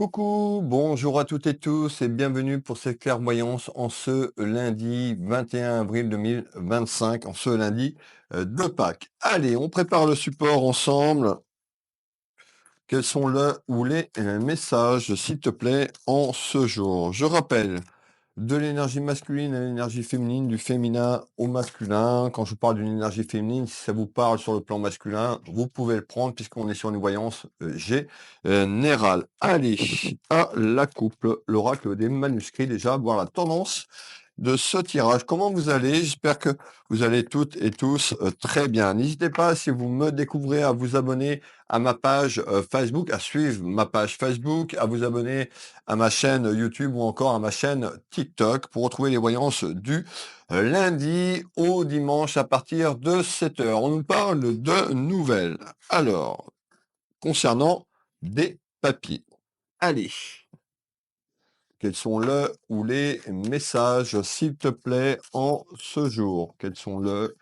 Coucou, bonjour à toutes et tous et bienvenue pour cette clairvoyance en ce lundi 21 avril 2025, en ce lundi de Pâques. Allez, on prépare le support ensemble. Quels sont le ou les messages, s'il te plaît, en ce jour? Je rappelle, de l'énergie masculine à l'énergie féminine, du féminin au masculin. Quand je vous parle d'une énergie féminine, si ça vous parle sur le plan masculin, vous pouvez le prendre puisqu'on est sur une voyance générale. Allez, à la coupe, l'oracle des manuscrits, déjà, voir la tendance de ce tirage. Comment vous allez? J'espère que vous allez toutes et tous très bien. N'hésitez pas, si vous me découvrez, à vous abonner à ma page Facebook, à suivre ma page Facebook, à vous abonner à ma chaîne YouTube ou encore à ma chaîne TikTok pour retrouver les voyances du lundi au dimanche à partir de 7 heures. On nous parle de nouvelles. Alors, concernant des papiers. Allez. Quels sont le ou les messages, s'il te plaît, en ce jour? Quels sont le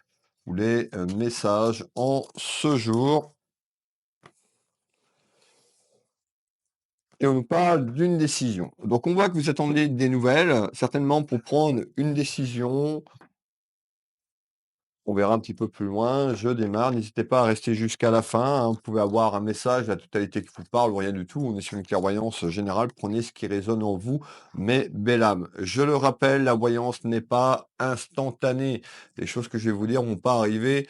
ou les messages en ce jour? Et on nous parle d'une décision. Donc on voit que vous attendez des nouvelles, certainement pour prendre une décision. On verra un petit peu plus loin. Je démarre. N'hésitez pas à rester jusqu'à la fin, hein. Vous pouvez avoir un message, la totalité qui vous parle ou rien du tout. On est sur une clairvoyance générale. Prenez ce qui résonne en vous, mais belle âme. Je le rappelle, la voyance n'est pas instantanée. Les choses que je vais vous dire vont pas arriver.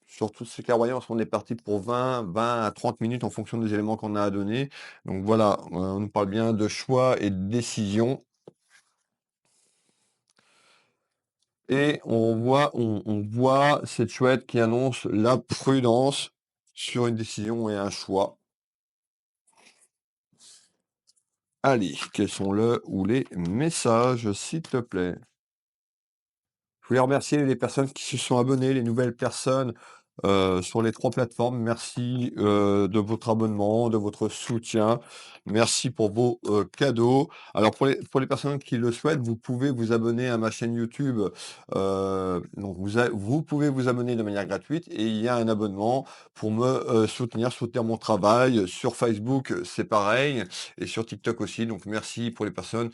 Sur toutes ces clairvoyances, on est parti pour 20 à 30 minutes en fonction des éléments qu'on a à donner. Donc voilà, on nous parle bien de choix et de décision. Et on voit cette chouette qui annonce la prudence sur une décision et un choix. Allez, quels sont le ou les messages, s'il te plaît? Je voulais remercier les personnes qui se sont abonnées, les nouvelles personnes sur les 3 plateformes. Merci de votre abonnement, de votre soutien. Merci pour vos cadeaux. Alors pour les personnes qui le souhaitent, vous pouvez vous abonner à ma chaîne YouTube. Donc vous pouvez vous abonner de manière gratuite et il y a un abonnement pour me soutenir mon travail. Sur Facebook, c'est pareil et sur TikTok aussi. Donc merci pour les personnes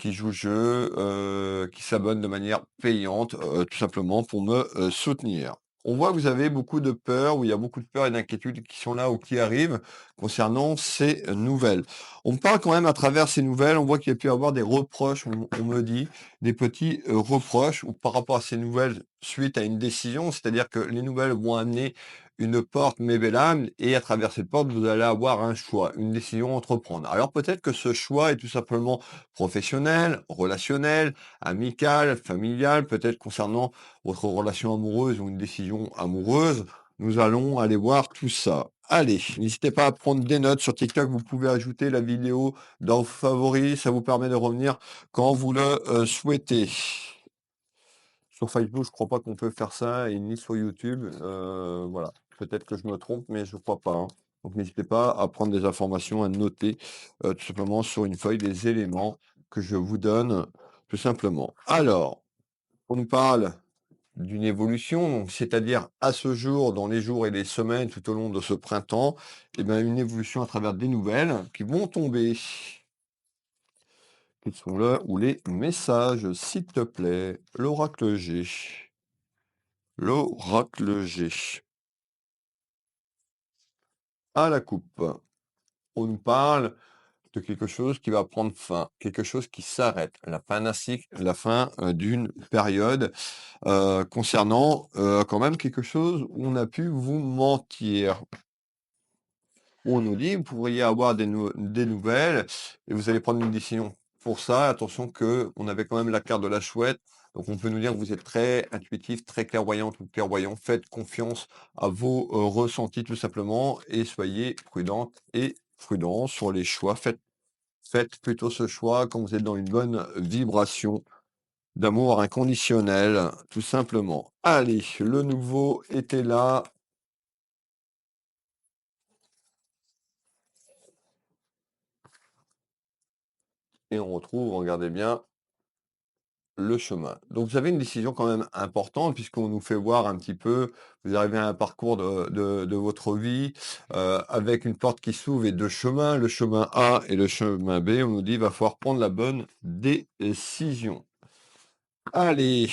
qui jouent le jeu, qui s'abonnent de manière payante, tout simplement pour me soutenir. On voit que vous avez beaucoup de peur, ou il y a beaucoup de peur et d'inquiétudes qui sont là ou qui arrivent concernant ces nouvelles. On me parle quand même à travers ces nouvelles, on voit qu'il y a pu y avoir des reproches, on me dit, des petits reproches ou par rapport à ces nouvelles suite à une décision, c'est-à-dire que les nouvelles vont amener une porte âme, et à travers cette porte, vous allez avoir un choix, une décision à entreprendre. Alors peut-être que ce choix est tout simplement professionnel, relationnel, amical, familial, peut-être concernant votre relation amoureuse ou une décision amoureuse. Nous allons aller voir tout ça. Allez, n'hésitez pas à prendre des notes sur TikTok. Vous pouvez ajouter la vidéo dans vos favoris. Ça vous permet de revenir quand vous le souhaitez. Sur Facebook, je crois pas qu'on peut faire ça, et ni sur YouTube. Voilà. Peut-être que je me trompe, mais je crois pas, hein. Donc n'hésitez pas à prendre des informations, à noter tout simplement sur une feuille des éléments que je vous donne, tout simplement. Alors, on nous parle d'une évolution, donc c'est-à-dire à ce jour, dans les jours et les semaines tout au long de ce printemps, eh ben, une évolution à travers des nouvelles qui vont tomber. Quels sont là ou les messages, s'il te plaît? L'oracle G. L'oracle G. À la coupe. On nous parle de quelque chose qui va prendre fin, quelque chose qui s'arrête, la fin d'un cycle, la fin d'une période, concernant quand même quelque chose où on a pu vous mentir. Où on nous dit: «Vous pourriez avoir des nouvelles et vous allez prendre une décision». Pour ça, attention que on avait quand même la carte de la chouette, donc on peut nous dire que vous êtes très intuitif, très clairvoyante ou clairvoyant. Faites confiance à vos ressentis tout simplement et soyez prudente et prudent sur les choix. Faites plutôt ce choix quand vous êtes dans une bonne vibration d'amour inconditionnel, tout simplement. Allez, le nouveau était là et on retrouve, regardez bien, le chemin. Donc vous avez une décision quand même importante puisqu'on nous fait voir un petit peu, vous arrivez à un parcours de votre vie avec une porte qui s'ouvre et 2 chemins, le chemin A et le chemin B. On nous dit: «Il va falloir prendre la bonne décision». Allez,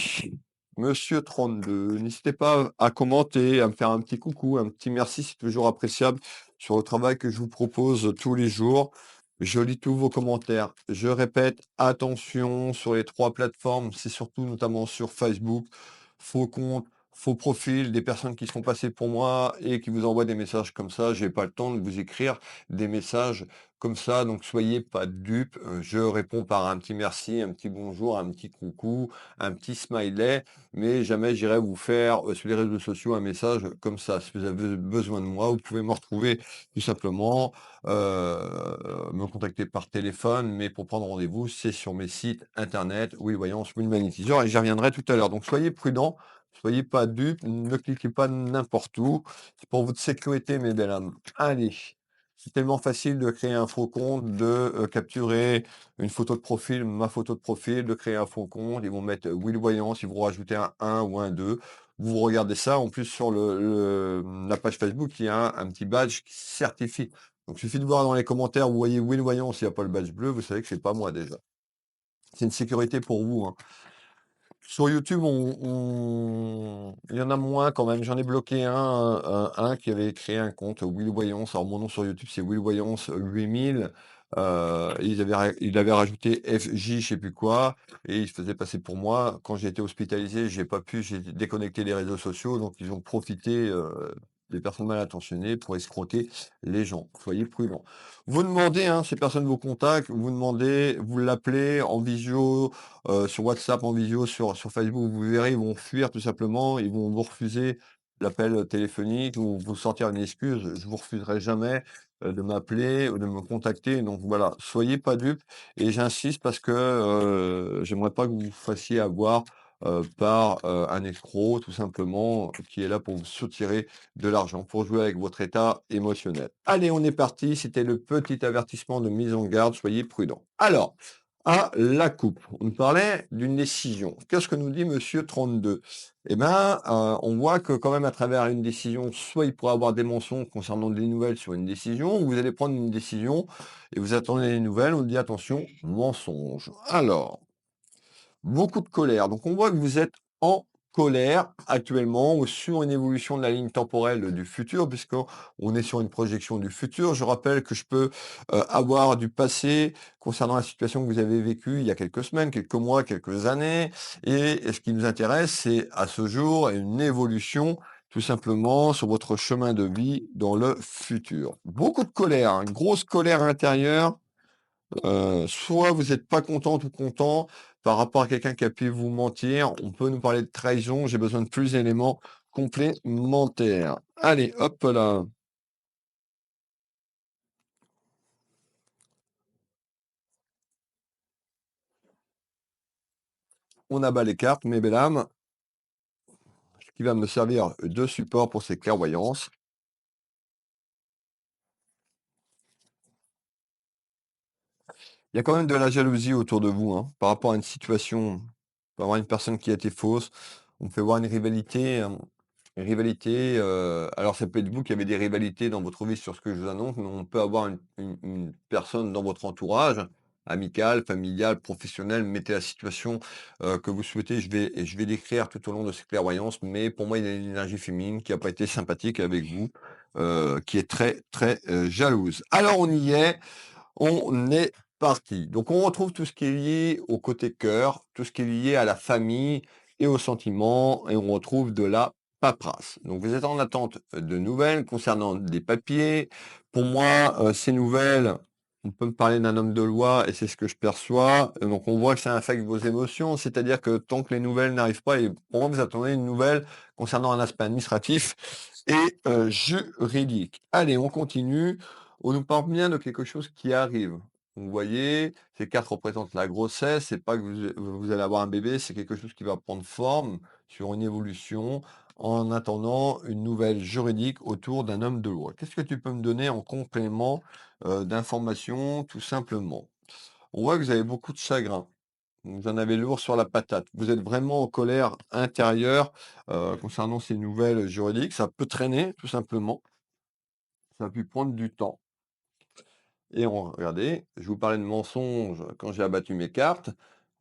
monsieur 32, n'hésitez pas à commenter, à me faire un petit coucou, un petit merci, c'est toujours appréciable sur le travail que je vous propose tous les jours. Je lis tous vos commentaires. Je répète, attention sur les 3 plateformes, c'est surtout notamment sur Facebook, faux comptes, faux profils, des personnes qui sont passées pour moi et qui vous envoient des messages comme ça. J'ai pas le temps de vous écrire des messages comme ça, donc soyez pas dupes. Je réponds par un petit merci, un petit bonjour, un petit coucou, un petit smiley, mais jamais j'irai vous faire sur les réseaux sociaux un message comme ça. Si vous avez besoin de moi, vous pouvez me retrouver tout simplement, me contacter par téléphone, mais pour prendre rendez-vous, c'est sur mes sites internet, Oui Voyance, Oui Magnétiseur, et j'y reviendrai tout à l'heure. Donc soyez prudents, soyez pas dupes, ne cliquez pas n'importe où. C'est pour votre sécurité, mes belles âmes. Allez, c'est tellement facile de créer un faux compte, de capturer une photo de profil, ma photo de profil, de créer un faux compte. Ils vont mettre Will Voyance, ils vont rajouter un 1 ou un 2. Vous regardez ça, en plus sur la page Facebook, il y a un petit badge qui certifie. Donc, il suffit de voir dans les commentaires, vous voyez Will Voyance, il n'y a pas le badge bleu, vous savez que c'est pas moi déjà. C'est une sécurité pour vous, hein. Sur YouTube, il y en a moins quand même. J'en ai bloqué un qui avait créé un compte Will Voyance. Alors mon nom sur YouTube, c'est Will Voyance 8000. Il avait rajouté FJ, je sais plus quoi, et il se faisait passer pour moi. Quand j'ai été hospitalisé, j'ai pas pu, j'ai déconnecté les réseaux sociaux, donc ils ont profité des personnes mal intentionnées pour escroquer les gens. Soyez prudents. Vous demandez, hein, ces personnes vous contactent, vous demandez, vous l'appelez en visio, sur WhatsApp, en visio, sur Facebook, vous verrez, ils vont fuir tout simplement, ils vont vous refuser l'appel téléphonique ou vous sortir une excuse. Je vous refuserai jamais de m'appeler ou de me contacter. Donc voilà, soyez pas dupes. Et j'insiste parce que j'aimerais pas que vous vous fassiez avoir par un escroc, tout simplement, qui est là pour vous soutirer de l'argent, pour jouer avec votre état émotionnel. Allez, on est parti. C'était le petit avertissement de mise en garde. Soyez prudents. Alors, à la coupe. On nous parlait d'une décision. Qu'est-ce que nous dit monsieur 32? Eh ben, on voit que quand même à travers une décision, soit il pourrait avoir des mensonges concernant des nouvelles sur une décision, ou vous allez prendre une décision et vous attendez les nouvelles, on dit attention, mensonge. Alors, beaucoup de colère. Donc on voit que vous êtes en colère actuellement ou sur une évolution de la ligne temporelle du futur, puisqu'on est sur une projection du futur. Je rappelle que je peux avoir du passé concernant la situation que vous avez vécue il y a quelques semaines, quelques mois, quelques années. Et ce qui nous intéresse, c'est à ce jour une évolution tout simplement sur votre chemin de vie dans le futur. Beaucoup de colère, hein, une grosse colère intérieure. Soit vous n'êtes pas contente ou content par rapport à quelqu'un qui a pu vous mentir. On peut nous parler de trahison. J'ai besoin de plus d'éléments complémentaires. Allez, hop là. On abat les cartes, mes belles âmes, ce qui va me servir de support pour ces clairvoyances. Il y a quand même de la jalousie autour de vous, hein, par rapport à une situation. On peut avoir une personne qui a été fausse. On peut voir une rivalité, alors ça peut être vous qui avez des rivalités dans votre vie sur ce que je vous annonce, mais on peut avoir une personne dans votre entourage, amical, familial, professionnel, mettez la situation, que vous souhaitez, je vais décrire tout au long de ces clairvoyances, mais pour moi, il y a une énergie féminine qui a pas été sympathique avec vous, qui est très, très, jalouse. Alors on y est. On est parti. Donc on retrouve tout ce qui est lié au côté cœur, tout ce qui est lié à la famille et aux sentiments, et on retrouve de la paperasse. Donc vous êtes en attente de nouvelles concernant des papiers. Pour moi, ces nouvelles, on peut me parler d'un homme de loi et c'est ce que je perçois. Donc on voit que ça affecte vos émotions, c'est-à-dire que tant que les nouvelles n'arrivent pas, et pour moi vous attendez une nouvelle concernant un aspect administratif et juridique. Allez, on continue. On nous parle bien de quelque chose qui arrive. Vous voyez, ces cartes représentent la grossesse, c'est pas que vous allez avoir un bébé, c'est quelque chose qui va prendre forme sur une évolution en attendant une nouvelle juridique autour d'un homme de loi. Qu'est-ce que tu peux me donner en complément d'informations, tout simplement? On voit que vous avez beaucoup de chagrin. vous en avez lourd sur la patate. Vous êtes vraiment en colère intérieure, concernant ces nouvelles juridiques. Ça peut traîner, tout simplement. Ça a pu prendre du temps. Et regardez, je vous parlais de mensonges quand j'ai abattu mes cartes.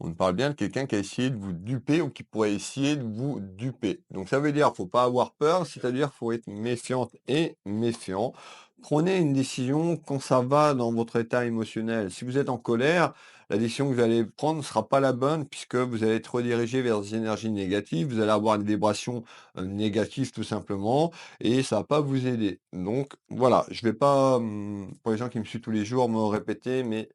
On me parle bien de quelqu'un qui a essayé de vous duper ou qui pourrait essayer de vous duper. Donc ça veut dire, faut pas avoir peur, c'est-à-dire faut être méfiante et méfiant. Prenez une décision quand ça va dans votre état émotionnel. Si vous êtes en colère, la décision que vous allez prendre ne sera pas la bonne puisque vous allez être redirigé vers des énergies négatives, vous allez avoir une vibration négative tout simplement et ça va pas vous aider. Donc voilà, je vais pas, pour les gens qui me suivent tous les jours, me répéter, mais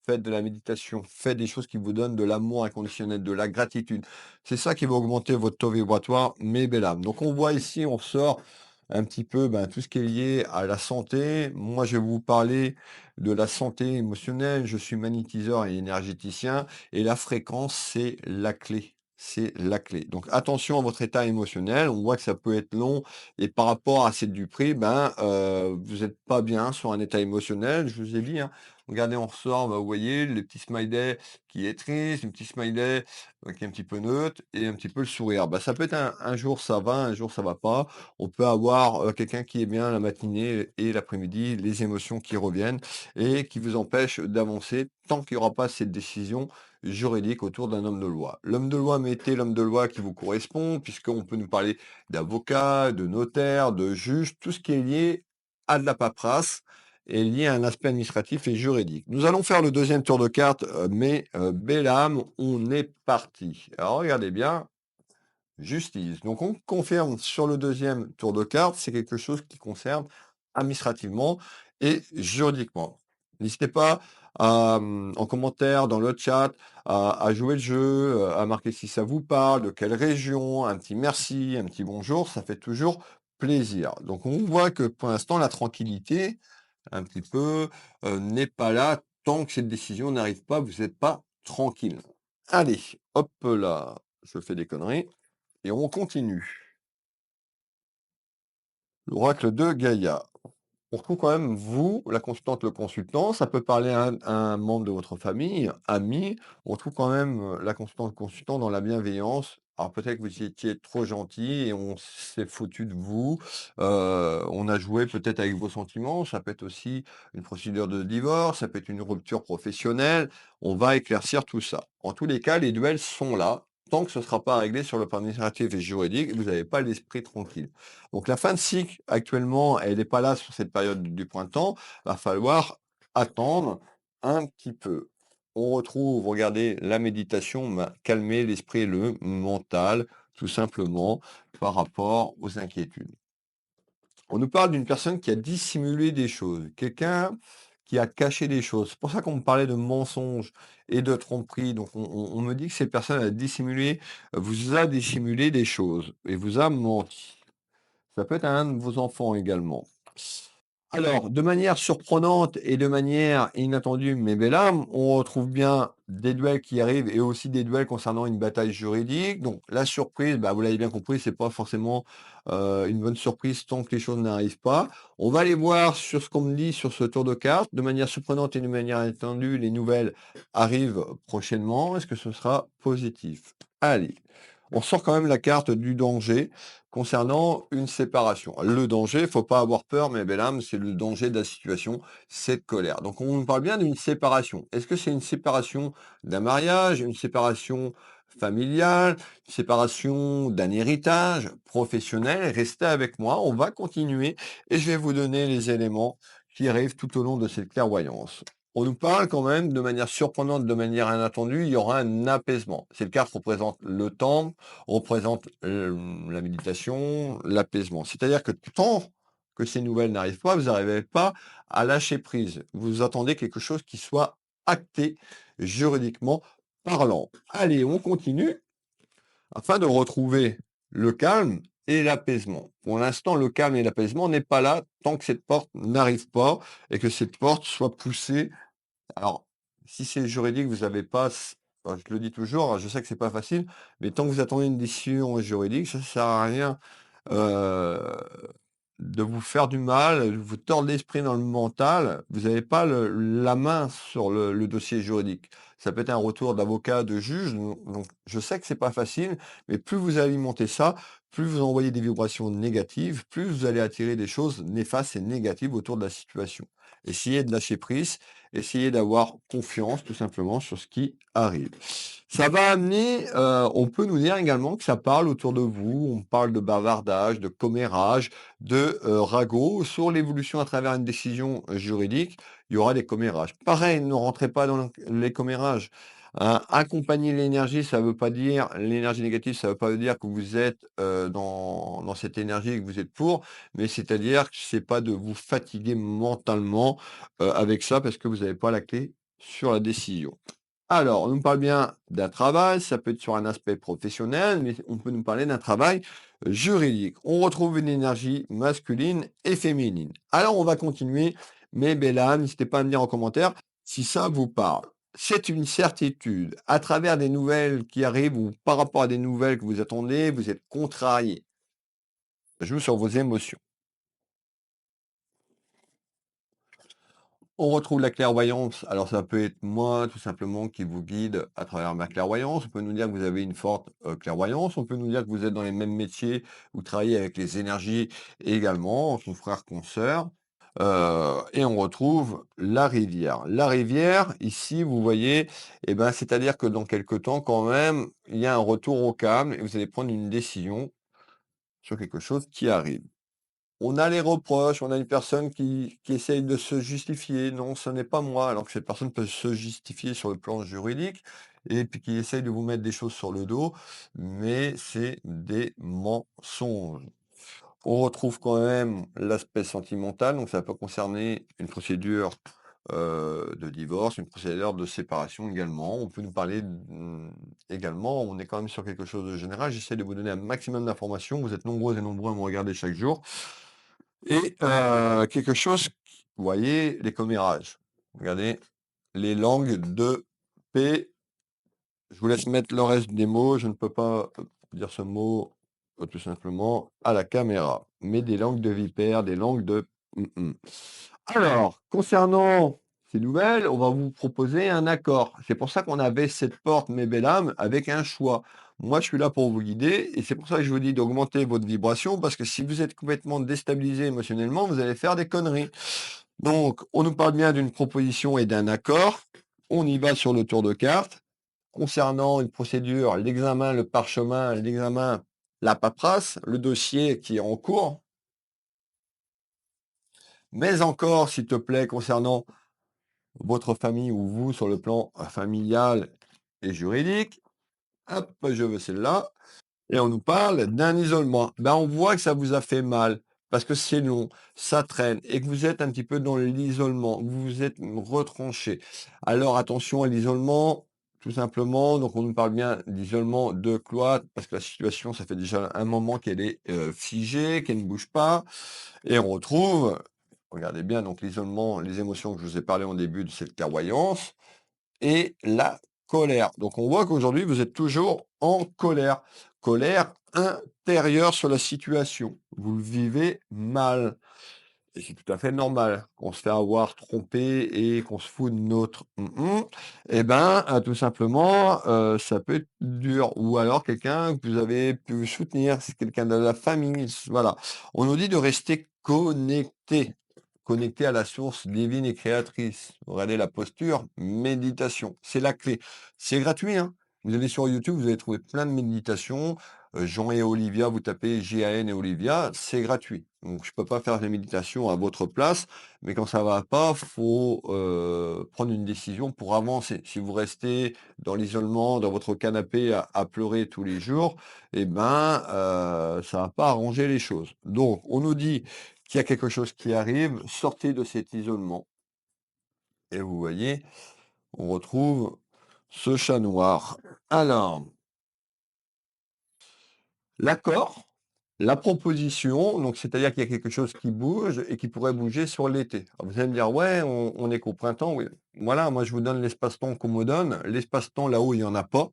faites de la méditation, faites des choses qui vous donnent de l'amour inconditionnel, de la gratitude. C'est ça qui va augmenter votre taux vibratoire, mes belles âmes. Donc on voit ici, on sort un petit peu tout ce qui est lié à la santé. Moi, je vais vous parler de la santé émotionnelle. Je suis magnétiseur et énergéticien et la fréquence, c'est la clé. C'est la clé. Donc attention à votre état émotionnel. On voit que ça peut être long et par rapport à cette du prix, vous n'êtes pas bien sur un état émotionnel. Je vous ai dit, hein. Regardez, on ressort, vous voyez, le petit smiley qui est triste, le petit smiley qui est un petit peu neutre et un petit peu le sourire. Ça peut être un jour ça va, un jour ça va pas. On peut avoir quelqu'un qui est bien la matinée et l'après-midi, les émotions qui reviennent et qui vous empêchent d'avancer tant qu'il n'y aura pas cette décision juridique autour d'un homme de loi. L'homme de loi, mettez l'homme de loi qui vous correspond, puisqu'on peut nous parler d'avocat, de notaire, de juge, tout ce qui est lié à de la paperasse est lié à un aspect administratif et juridique. Nous allons faire le deuxième tour de carte, mais belle âme, on est parti. Alors regardez bien, justice. Donc on confirme sur le deuxième tour de carte, c'est quelque chose qui concerne administrativement et juridiquement. N'hésitez pas à, en commentaire, dans le chat, à jouer le jeu, à marquer si ça vous parle, de quelle région, un petit merci, un petit bonjour, ça fait toujours plaisir. Donc on voit que pour l'instant, la tranquillité, un petit peu, n'est pas là tant que cette décision n'arrive pas, vous n'êtes pas tranquille. Allez, hop là, je fais des conneries. Et on continue. L'oracle de Gaïa. On retrouve quand même vous, la consultante, le consultant. Ça peut parler à un membre de votre famille, ami. On retrouve quand même la consultante, le consultant dans la bienveillance. Alors peut-être que vous étiez trop gentil et on s'est foutu de vous. On a joué peut-être avec vos sentiments. Ça peut être aussi une procédure de divorce. Ça peut être une rupture professionnelle. On va éclaircir tout ça. En tous les cas, les duels sont là. Tant que ce ne sera pas réglé sur le plan administratif et juridique, vous n'avez pas l'esprit tranquille. Donc la fin de cycle, actuellement, elle n'est pas là sur cette période du printemps. Va falloir attendre un petit peu. On retrouve, regardez, la méditation, calmer l'esprit et le mental, tout simplement, par rapport aux inquiétudes. On nous parle d'une personne qui a dissimulé des choses, quelqu'un qui a caché des choses. C'est pour ça qu'on me parlait de mensonges et de tromperies. Donc on me dit que cette personne a dissimulé, vous a dissimulé des choses et vous a menti. Ça peut être un de vos enfants également. Alors, de manière surprenante et de manière inattendue, mais belle âme, on retrouve bien des duels qui arrivent et aussi des duels concernant une bataille juridique. Donc, la surprise, vous l'avez bien compris, c'est pas forcément une bonne surprise tant que les choses n'arrivent pas. On va aller voir sur ce qu'on me dit sur ce tour de cartes. De manière surprenante et de manière inattendue, les nouvelles arrivent prochainement. Est-ce que ce sera positif? Allez, on sort quand même la carte du danger concernant une séparation. Le danger, faut pas avoir peur, mes belles âmes, c'est le danger de la situation, cette colère. Donc on parle bien d'une séparation. Est-ce que c'est une séparation d'un mariage, une séparation familiale, une séparation d'un héritage professionnel? Restez avec moi, on va continuer et je vais vous donner les éléments qui arrivent tout au long de cette clairvoyance. On nous parle quand même de manière surprenante, de manière inattendue, il y aura un apaisement. Cette carte représente le temps, représente la méditation, l'apaisement. C'est-à-dire que tant que ces nouvelles n'arrivent pas, vous n'arrivez pas à lâcher prise. Vous attendez quelque chose qui soit acté juridiquement parlant. Allez, on continue afin de retrouver le calme et l'apaisement. Pour l'instant, le calme et l'apaisement n'est pas là tant que cette porte n'arrive pas et que cette porte soit poussée. Alors, si c'est juridique, vous avez pas je le dis toujours, je sais que c'est pas facile, mais tant que vous attendez une décision juridique, ça sert à rien, heu, de vous faire du mal, de vous tordre l'esprit dans le mental, vous n'avez pas la main sur le dossier juridique. Ça peut être un retour d'avocat, de juge, donc je sais que c'est pas facile, mais plus vous alimentez ça, plus vous envoyez des vibrations négatives, plus vous allez attirer des choses néfastes et négatives autour de la situation. Essayez de lâcher prise, essayez d'avoir confiance tout simplement sur ce qui arrive. Ça va amener, on peut nous dire également que ça parle autour de vous, on parle de bavardage, de commérage, de, ragots sur l'évolution à travers une décision, juridique, il y aura des commérages. Pareil, ne rentrez pas dans les commérages, hein. Accompagner l'énergie, ça veut pas dire l'énergie négative, ça veut pas dire que vous êtes, dans cette énergie et que vous êtes pour, mais c'est-à-dire que c'est pas de vous fatiguer mentalement, avec ça parce que vous n'avez pas la clé sur la décision. Alors, on nous parle bien d'un travail, ça peut être sur un aspect professionnel, mais on peut nous parler d'un travail juridique. On retrouve une énergie masculine et féminine. Alors, on va continuer, mais belle âme, n'hésitez pas à me dire en commentaire si ça vous parle. C'est une certitude. À travers des nouvelles qui arrivent ou par rapport à des nouvelles que vous attendez, vous êtes contrarié. Ça joue sur vos émotions. On retrouve la clairvoyance. Alors ça peut être moi tout simplement qui vous guide à travers ma clairvoyance. On peut nous dire que vous avez une forte clairvoyance. On peut nous dire que vous êtes dans les mêmes métiers, vous travaillez avec les énergies également, confrères, consoeurs. Et on retrouve la rivière. La rivière, ici, vous voyez, eh ben, c'est-à-dire que dans quelque temps, quand même, il y a un retour au calme et vous allez prendre une décision sur quelque chose qui arrive. On a les reproches, on a une personne qui essaye de se justifier: «Non, ce n'est pas moi», alors que cette personne peut se justifier sur le plan juridique et puis qui essaye de vous mettre des choses sur le dos, mais c'est des mensonges. On retrouve quand même l'aspect sentimental, donc ça peut concerner une procédure, de divorce, une procédure de séparation également. On peut nous parler, également, on est quand même sur quelque chose de général. J'essaie de vous donner un maximum d'informations. Vous êtes nombreux et nombreux à me regarder chaque jour. Et quelque chose vous voyez les commérages. Regardez, les langues de P, je vous laisse mettre le reste des mots, je ne peux pas, dire ce mot, tout simplement à la caméra. Mais des langues de vipère, des langues de Alors, concernant ces nouvelles, on va vous proposer un accord. C'est pour ça qu'on avait cette porte, mes belles âmes, avec un choix. Moi, je suis là pour vous guider et c'est pour ça que je vous dis d'augmenter votre vibration parce que si vous êtes complètement déstabilisé émotionnellement, vous allez faire des conneries. Donc, on nous parle bien d'une proposition et d'un accord. On y va sur le tour de carte. Concernant une procédure, l'examen, le parchemin, l'examen, la paperasse, le dossier qui est en cours. Mais encore, s'il te plaît, concernant votre famille ou vous sur le plan familial et juridique. Hop, je veux celle-là. Et on nous parle d'un isolement. Ben, on voit que ça vous a fait mal parce que c'est long, ça traîne et que vous êtes un petit peu dans l'isolement, vous vous êtes retranché. Alors attention à l'isolement, tout simplement. Donc on nous parle bien d'isolement de cloître parce que la situation, ça fait déjà un moment qu'elle est figée, qu'elle ne bouge pas. Et on retrouve, regardez bien, donc l'isolement, les émotions que je vous ai parlé en début de cette clairvoyance et la colère. Donc on voit qu'aujourd'hui, vous êtes toujours en colère. Colère intérieure sur la situation. Vous le vivez mal. Et c'est tout à fait normal qu'on se fait avoir, tromper et qu'on se fout de notre et ben, tout simplement, ça peut être dur ou alors quelqu'un que vous avez pu soutenir, c'est quelqu'un de la famille, voilà. On nous dit de rester connecté, connecté à la source divine et créatrice. Regardez la posture, méditation, c'est la clé. C'est gratuit, hein. Vous allez sur YouTube, vous allez trouver plein de méditations, Jean et Olivia, vous tapez J-A-N et Olivia, c'est gratuit. Donc je peux pas faire les méditations à votre place, mais quand ça va pas, faut, prendre une décision pour avancer. Si vous restez dans l'isolement, dans votre canapé à pleurer tous les jours, eh ben, ça va pas arranger les choses. Donc on nous dit qu'il y a quelque chose qui arrive, sortez de cet isolement et vous voyez, on retrouve ce chat noir. Alors l'accord, la proposition, donc c'est-à-dire qu'il y a quelque chose qui bouge et qui pourrait bouger sur l'été. Alors vous allez me dire: «Ouais, on est qu'au printemps», oui. Voilà, moi je vous donne l'espace-temps qu'on me donne. L'espace-temps là-haut, il y en a pas.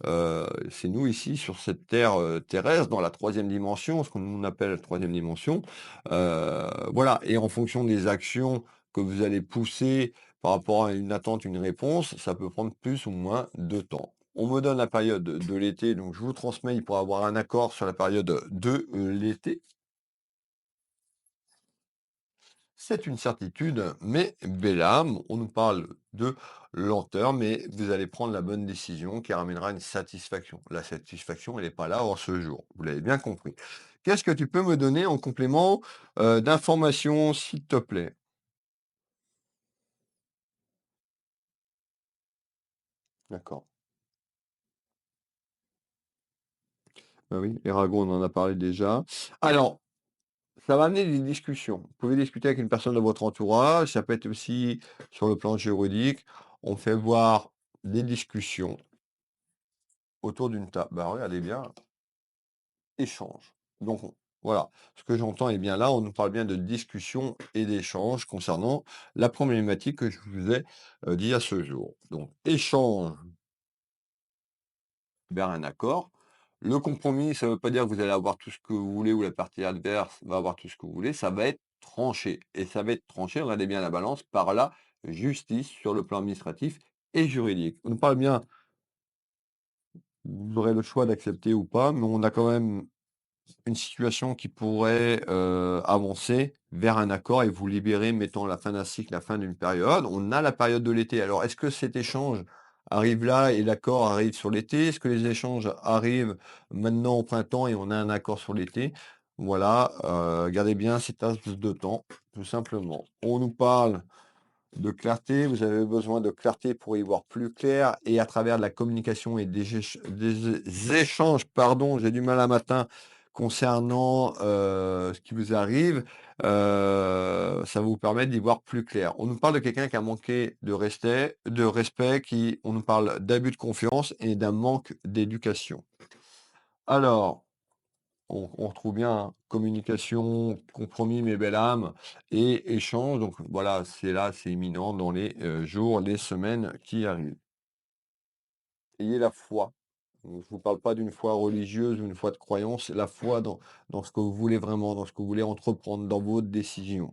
C'est nous ici sur cette terre, terrestre, dans la troisième dimension, ce qu'on appelle la troisième dimension. Voilà, et en fonction des actions que vous allez pousser par rapport à une attente, une réponse, ça peut prendre plus ou moins de temps. On me donne la période de l'été, donc je vous transmets, il pourra avoir un accord sur la période de, l'été. C'est une certitude, mais belle âme, on nous parle de lenteur, mais vous allez prendre la bonne décision qui ramènera une satisfaction. La satisfaction, elle n'est pas là en ce jour. Vous l'avez bien compris. Qu'est-ce que tu peux me donner en complément d'informations, s'il te plaît? D'accord. Bah oui, les ragots, on en a parlé déjà. Alors, ça va amener des discussions. Vous pouvez discuter avec une personne de votre entourage, ça peut être aussi sur le plan juridique. On fait voir des discussions autour d'une table. Bah regardez bien, échange. Donc voilà, ce que j'entends est bien là, on nous parle bien de discussion et d'échange concernant la problématique que je vous ai dit à ce jour. Donc échange vers un accord. Le compromis, ça ne veut pas dire que vous allez avoir tout ce que vous voulez ou la partie adverse va avoir tout ce que vous voulez, ça va être tranché. Et ça va être tranché, regardez bien la balance, par la justice sur le plan administratif et juridique. On nous parle bien, vous aurez le choix d'accepter ou pas, mais on a quand même une situation qui pourrait, avancer vers un accord et vous libérer, mettons la fin d'un cycle, la fin d'une période. On a la période de l'été. Alors est-ce que cet échange arrive là et l'accord arrive sur l'été? Est-ce que les échanges arrivent maintenant au printemps et on a un accord sur l'été? Voilà, gardez bien cet axe de temps, tout simplement. On nous parle de clarté, vous avez besoin de clarté pour y voir plus clair et à travers de la communication et des échanges, pardon, j'ai du mal à matin, concernant, ce qui vous arrive, ça va vous permettre d'y voir plus clair. On nous parle de quelqu'un qui a manqué de respect, qui on nous parle d'abus de confiance et d'un manque d'éducation. Alors on retrouve bien, hein, communication, compromis, mes belles âmes et échange. Donc voilà, c'est là, c'est imminent dans les, jours, les semaines qui arrivent. Ayez la foi. Je ne vous parle pas d'une foi religieuse ou une foi de croyance, c'est la foi dans ce que vous voulez vraiment, dans ce que vous voulez entreprendre, dans vos décisions.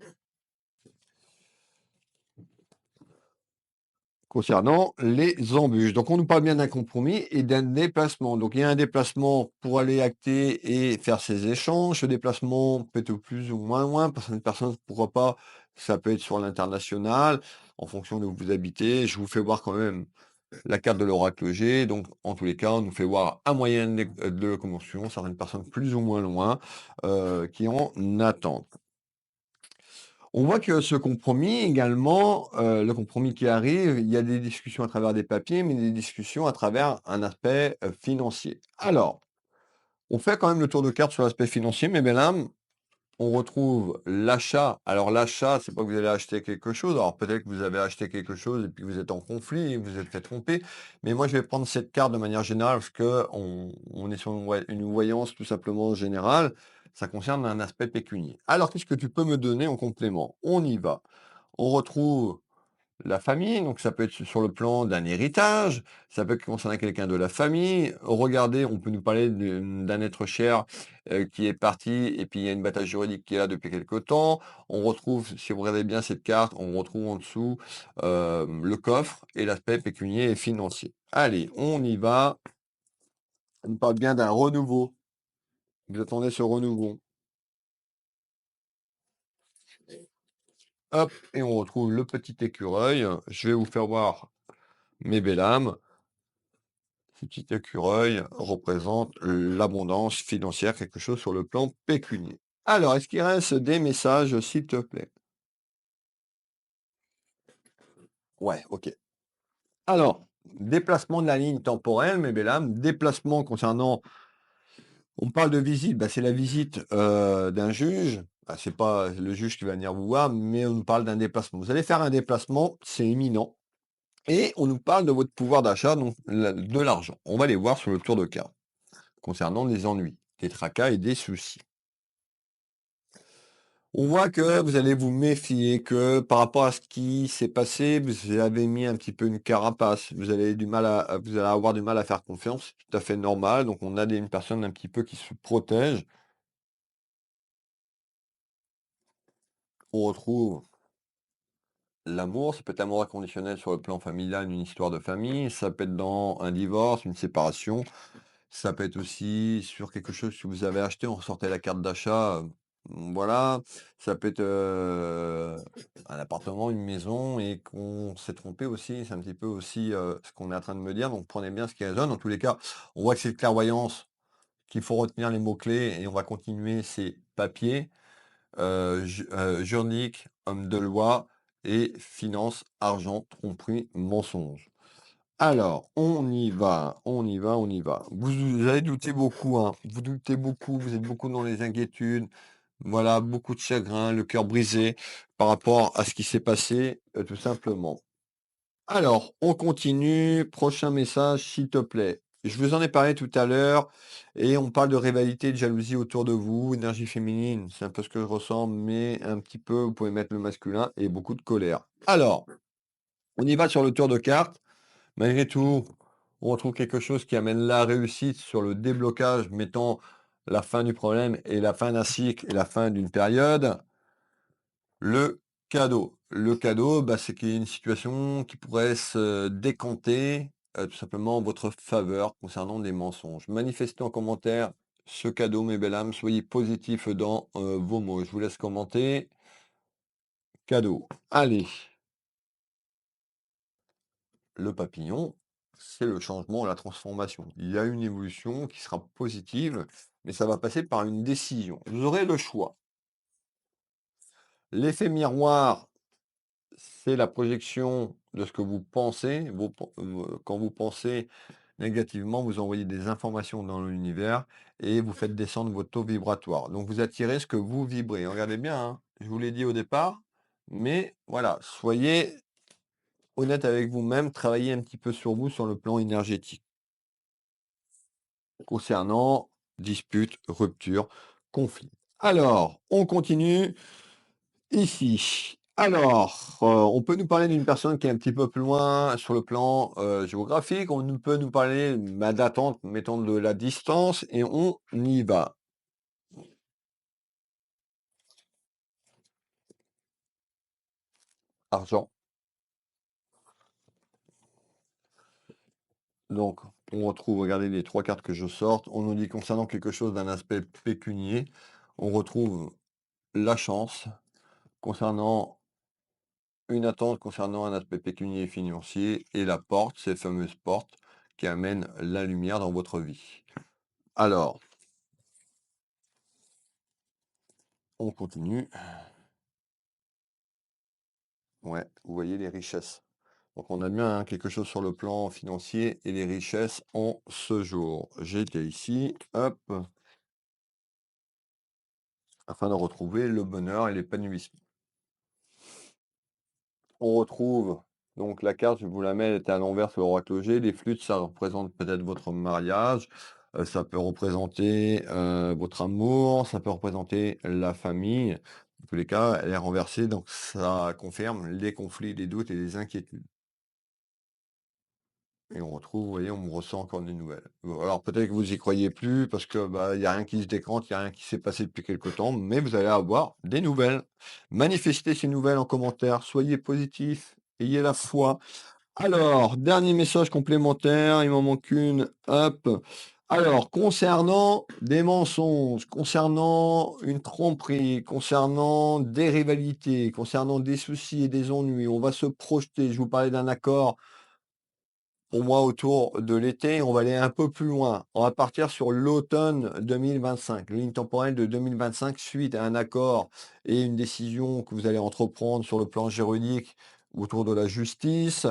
Concernant les embûches. Donc on nous parle bien d'un compromis et d'un déplacement. Donc il y a un déplacement pour aller acter et faire ces échanges. Ce déplacement peut être plus ou moins loin, pour certaines personnes, pourquoi pas, ça peut être sur l'international, en fonction de où vous habitez. Je vous fais voir quand même la carte de l'oracle G. Donc en tous les cas, on nous fait voir un moyen de locomotion, certaines personnes plus ou moins loin, qui en attendent. On voit que ce compromis également, le compromis qui arrive, il y a des discussions à travers des papiers, mais des discussions à travers un aspect, financier. Alors, on fait quand même le tour de carte sur l'aspect financier, mais belle âme, on retrouve l'achat. Alors l'achat, c'est pas que vous allez acheter quelque chose. Alors peut-être que vous avez acheté quelque chose et puis vous êtes en conflit et vous vous êtes fait tromper. Mais moi, je vais prendre cette carte de manière générale parce que on est sur une voyance tout simplement générale. Ça concerne un aspect pécunier. Alors, qu'est-ce que tu peux me donner en complément? On y va. On retrouve la famille, donc ça peut être sur le plan d'un héritage, ça peut concerner quelqu'un de la famille. Regardez, on peut nous parler d'un être cher qui est parti et puis il y a une bataille juridique qui est là depuis quelque temps. On retrouve, si vous regardez bien cette carte, on retrouve en dessous le coffre et l'aspect pécunier et financier. Allez, on y va. On nous parle bien d'un renouveau. Vous attendez ce renouveau. Hop, et on retrouve le petit écureuil. Je vais vous faire voir mes belles âmes. Ce petit écureuil représente l'abondance financière, quelque chose sur le plan pécunier. Alors, est-ce qu'il reste des messages, s'il te plaît? Ouais, OK. Alors, déplacement de la ligne temporelle, mes belles âmes, déplacement concernant, on parle de visite, bah, c'est la visite d'un juge. Bah, c'est pas le juge qui va venir vous voir, mais on nous parle d'un déplacement. Vous allez faire un déplacement, c'est imminent. Et on nous parle de votre pouvoir d'achat, donc de l'argent. On va les voir sur le tour de carte, concernant les ennuis, des tracas et des soucis. On voit que vous allez vous méfier, que par rapport à ce qui s'est passé, vous avez mis un petit peu une carapace. Vous allez du mal vous allez avoir du mal à faire confiance, c'est tout à fait normal. Donc on a une personne un petit peu qui se protège. On retrouve l'amour, ça peut être l'amour inconditionnel sur le plan familial, une histoire de famille, ça peut être dans un divorce, une séparation, ça peut être aussi sur quelque chose que vous avez acheté, on ressortait la carte d'achat, voilà. Ça peut être, un appartement, une maison et qu'on s'est trompé aussi, c'est un petit peu aussi, ce qu'on est en train de me dire, donc prenez bien ce qui résonne. Dans tous les cas, on voit que c'est de clairvoyance, qu'il faut retenir les mots-clés et on va continuer ces papiers. Juridique, homme de loi et finance, argent, tromperie, mensonge. Alors, on y va, on y va, on y va. Vous avez douté beaucoup, hein. Vous doutez beaucoup, vous êtes beaucoup dans les inquiétudes. Voilà, beaucoup de chagrin, le cœur brisé par rapport à ce qui s'est passé, tout simplement. Alors, on continue. Prochain message, s'il te plaît. Je vous en ai parlé tout à l'heure et on parle de rivalité, de jalousie autour de vous, énergie féminine. C'est un peu ce que je ressens, mais un petit peu, vous pouvez mettre le masculin et beaucoup de colère. Alors, on y va sur le tour de cartes. Malgré tout, on retrouve quelque chose qui amène la réussite sur le déblocage, mettant la fin du problème et la fin d'un cycle et la fin d'une période. Le cadeau. Le cadeau, bah, c'est qu'il y a une situation qui pourrait se décanter, tout simplement en votre faveur concernant des mensonges. Manifestez en commentaire ce cadeau, mes belles âmes. Soyez positifs dans, vos mots. Je vous laisse commenter. Cadeau. Allez, le papillon, c'est le changement, la transformation. Il y a une évolution qui sera positive, mais ça va passer par une décision. Vous aurez le choix. L'effet miroir, c'est la projection de ce que vous pensez. Quand vous pensez négativement, vous envoyez des informations dans l'univers et vous faites descendre votre taux vibratoire. Donc vous attirez ce que vous vibrez. Regardez bien, hein, je vous l'ai dit au départ, mais voilà, soyez honnête avec vous-même, travaillez un petit peu sur vous sur le plan énergétique. Concernant dispute, rupture, conflit. Alors, on continue. Ici. Alors, on peut nous parler d'une personne qui est un petit peu plus loin sur le plan, géographique. On nous peut nous parler, bah, d'attente, mettons de la distance et on y va. Argent, donc on retrouve, regardez les 3 cartes que je sorte, on nous dit concernant quelque chose d'un aspect pécunier, on retrouve la chance, concernant une attente concernant un aspect pécunier et financier et la porte, cette fameuse porte qui amène la lumière dans votre vie. Alors, on continue. Ouais, vous voyez les richesses. Donc on a bien, hein, quelque chose sur le plan financier et les richesses en ce jour. J'ai été ici, hop, afin de retrouver le bonheur et l'épanouissement. On retrouve donc la carte, je vous la mets, elle était à l'envers sur l'oracle. Les flûtes, ça représente peut-être votre mariage, ça peut représenter votre amour, ça peut représenter la famille. En tous les cas, elle est renversée, donc ça confirme les conflits, les doutes et les inquiétudes. Et on retrouve, vous voyez, on me ressent encore des nouvelles. Bon, alors peut-être que vous y croyez plus parce que bah, il y a rien qui se décante, il y a rien qui s'est passé depuis quelque temps, mais vous allez avoir des nouvelles. Manifestez ces nouvelles en commentaire, soyez positifs, ayez la foi. Alors, dernier message complémentaire, il m'en manque une. Hop. Alors, concernant des mensonges, concernant une tromperie, concernant des rivalités, concernant des soucis et des ennuis, on va se projeter. Je vous parlais d'un accord pour moi, autour de l'été, on va aller un peu plus loin. On va partir sur l'automne 2025, la ligne temporelle de 2025 suite à un accord et une décision que vous allez entreprendre sur le plan juridique autour de la justice.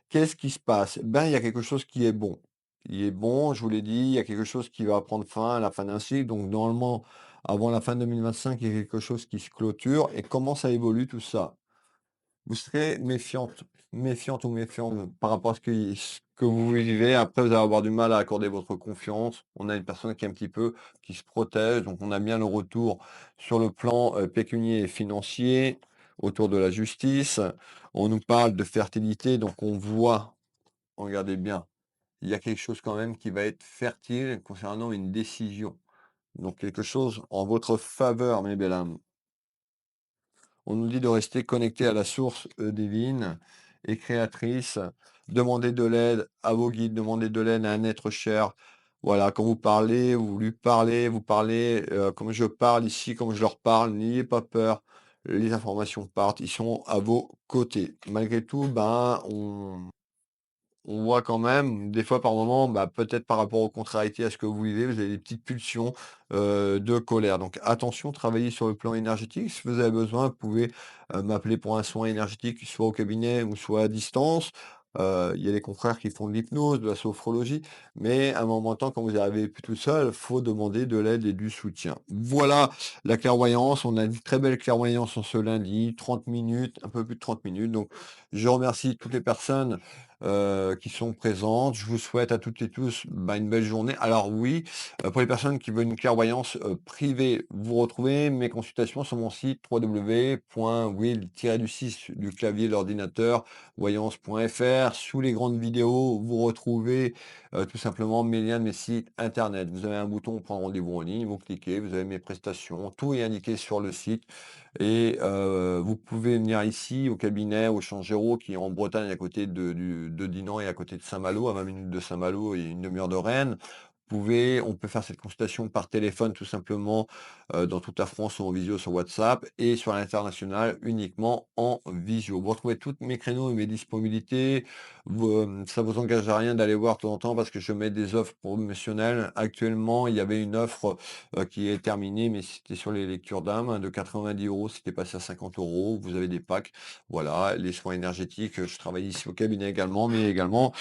Qu'est-ce qui se passe? Ben, il y a quelque chose qui est bon. Il est bon, je vous l'ai dit, il y a quelque chose qui va prendre fin à la fin d'un cycle. Donc, normalement, avant la fin 2025, il y a quelque chose qui se clôture. Et comment ça évolue tout ça? Vous serez méfiante. méfiante ou méfiant par rapport à ce que vous vivez. Après, vous allez avoir du mal à accorder votre confiance. On a une personne qui est un petit peu qui se protège, donc on a bien le retour sur le plan, pécunier et financier, autour de la justice. On nous parle de fertilité, donc on voit, regardez bien, il y a quelque chose quand même qui va être fertile concernant une décision. Donc quelque chose en votre faveur, mes belles âmes. On nous dit de rester connecté à la source, divine et créatrice. Demandez de l'aide à vos guides, demandez de l'aide à un être cher. Voilà, quand vous parlez, comme je parle ici, comme je leur parle, n'ayez pas peur. Les informations partent, ils sont à vos côtés. Malgré tout, ben, on voit quand même, des fois par moment, bah, peut-être par rapport aux contrariétés à ce que vous vivez, vous avez des petites pulsions, de colère. Donc attention, travaillez sur le plan énergétique. Si vous avez besoin, vous pouvez, m'appeler pour un soin énergétique, soit au cabinet ou soit à distance. Il y a des confrères qui font de l'hypnose, de la sophrologie, mais à un moment temps, quand vous arrivez plus tout seul, faut demander de l'aide et du soutien. Voilà la clairvoyance. On a une très belle clairvoyance en ce lundi, 30 minutes, un peu plus de 30 minutes. Donc je remercie toutes les personnes qui sont présentes. Je vous souhaite à toutes et tous, bah, une belle journée. Alors oui, pour les personnes qui veulent une clairvoyance, privée, vous retrouvez mes consultations sur mon site www.will-du-6 du clavier de l'ordinateur, voyance.fr. Sous les grandes vidéos, vous retrouvez, tout simplement mes liens de mes sites internet. Vous avez un bouton prendre rendez-vous en ligne, vous cliquez, vous avez mes prestations, tout est indiqué sur le site. Et vous pouvez venir ici au cabinet, au Changero, qui est en Bretagne, à côté de Dinan et à côté de Saint-Malo, à 20 minutes de Saint-Malo et une demi-heure de Rennes. On peut faire cette consultation par téléphone tout simplement, dans toute la France ou en visio sur WhatsApp et sur l'international uniquement en visio. Vous retrouvez tous mes créneaux et mes disponibilités. Ça vous engage à rien d'aller voir de temps en temps parce que je mets des offres promotionnelles. Actuellement, il y avait une offre qui est terminé, mais c'était sur les lectures d'âme, hein, de 90 €, c'était passé à 50 €. Vous avez des packs, voilà, les soins énergétiques, je travaille ici au cabinet également, mais également,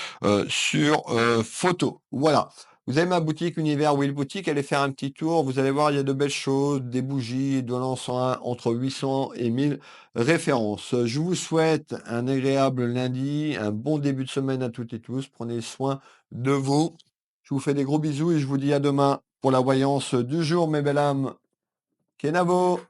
sur, photo. Voilà. Vous avez ma boutique Univers Will Boutique, allez faire un petit tour, vous allez voir, il y a de belles choses, des bougies, de l'encens entre 800 et 1000 références. Je vous souhaite un agréable lundi, un bon début de semaine à toutes et tous. Prenez soin de vous. Je vous fais des gros bisous et je vous dis à demain pour la voyance du jour, mes belles âmes. Kenavo!